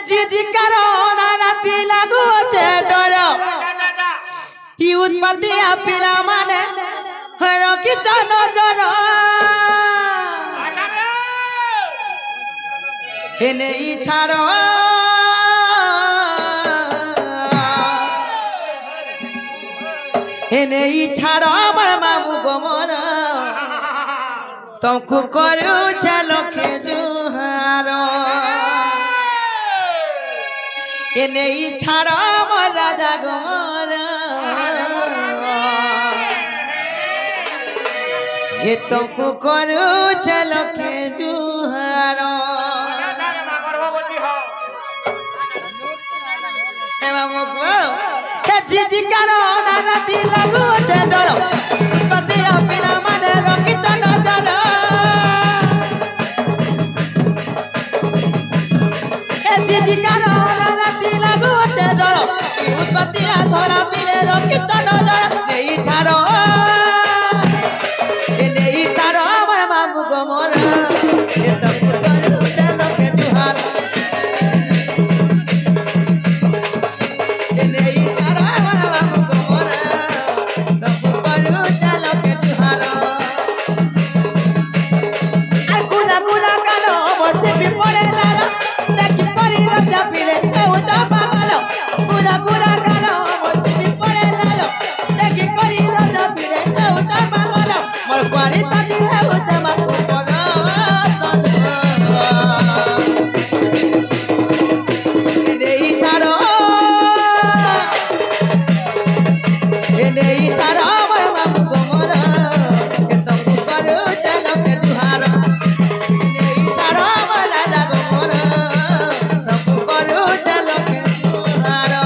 জিজি কারণ রাতি লাগুছে ডর ই উৎপত্তি আপিরা মানে রকিছ নজর এনে ই ছাড় এনে ই ছাড় আমার মামু গোমর तुमको करू चलो के जुहारो ये नहीं छाड़ो मोर राजा गोमर ये तुमको करू चलो के जुहारो हे मामू को हे जीजी करो ना राती लगू चंडरो पति अपना मन रोकी चलो चलो जीजी करो राती लगू से डरो उत्पत्तिया धरा पीले रोकी चलो जरा नहीं छाड़ो ये नहीं छाड़ो हमारे मामू को मोर ये तब करो चलो के जुहार ये नहीं छाड़ो हमारे मामू को मोर तब करो चलो के जुहार कुना कुना करो मोटे भी पड़े नारा पीले उचा पागलो पूरा पूरा गालो मोती भी पड़े लालो देखी करी रोजा पीले उचा पागलो मोर क्वारी ताती है उचा बापू परो इन्हें ही छाड़ो मोर बापू को मोरा के तुमको करो चलो के जुहारो इन्हें ही छाड़ो मोर राजा को मोरा चलो के जुहारो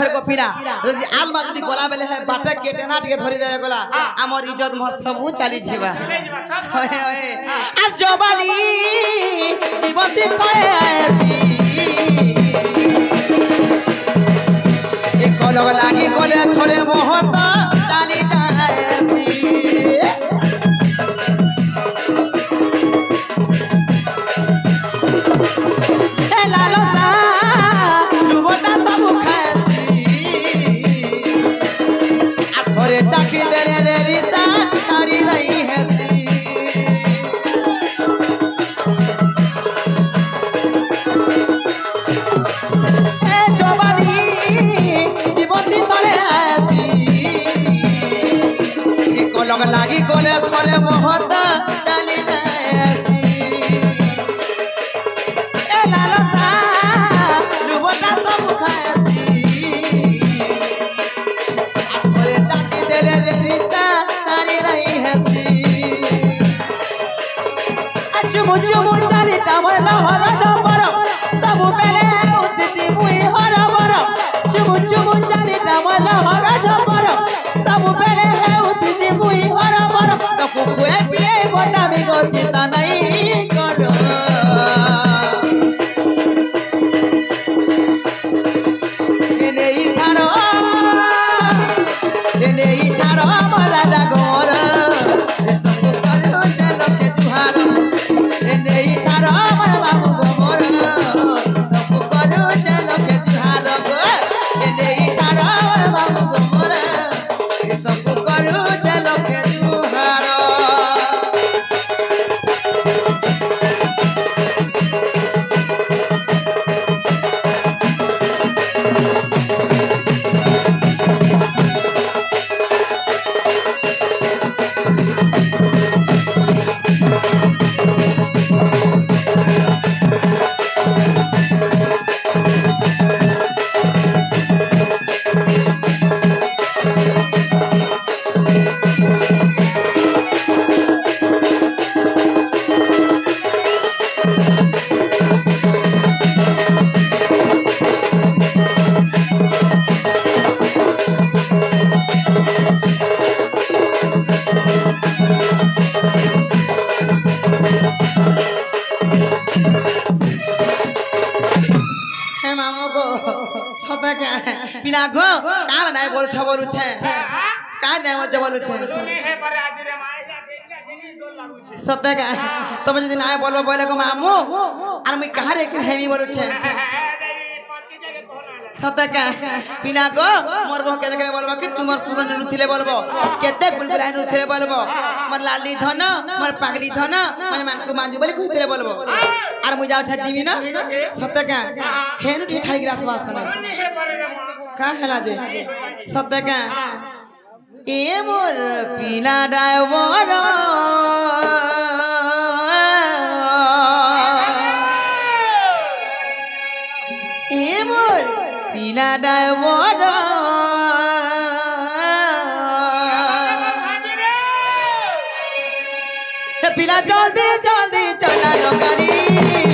आलमा जदि गला बेले है बाटा केटेना टिके धरि दे गला हमर इज्जत म सबु चली जेबा होए होए आ जवानी जीवंती कए आसी ए कलग लागी गले थरे मोहत चली जाएसी ए लालसा लुबटा सब चाखी देने रे रीता छाड़ी नहीं है सी ए जवानी जीवंती तले आती एक लग लागी गले थरे मोहत चली जाएती ए लालसा लुबटा सब खाती चुमु चुमु चाली टावर लहर जबर सब बेले उदिति मुई हर बर चुमु चुमु चाली टावर लहर जबर सब बेले उदिति मुई हर बर तो कुए पिए बटा भी चिंता नहीं करो एने ही छाड़ो हमर राजा गोर चलो के जुहारो नहीं छाड़ो हमर बाबू गोमर तुमको करो चलो के जुहारो गो नहीं छाड़ो हमर बाबू गोमर तुमको करो चलो के जुहारो मामो को सता क्या पिला गो काल नहीं बोल छ बोलू छे का नहीं मत बोलू छे सता क्या तुम यदि नहीं बोलबो बोले को मामू और मैं कहां रे कि हेमी बोलू छे सता क्या पिला को मोर बो के देखे बोलबो कि तुमर सुरन नुथिले बोलबो केते बुलबुला नुथिले बोलबो मोर लाली धन मोर पागली धन माने मान को मांजू बोले खुथिले बोलबो और मुई जाउ छ जीवी ना सता क्या हेनु ठी ठाड़ी गिरास वासना का हेला जे सता क्या ए मोर पिला ड्राइवर ए मोर पिला ड्राइवर पिला जल्दी जल्दी चला लो गाड़ी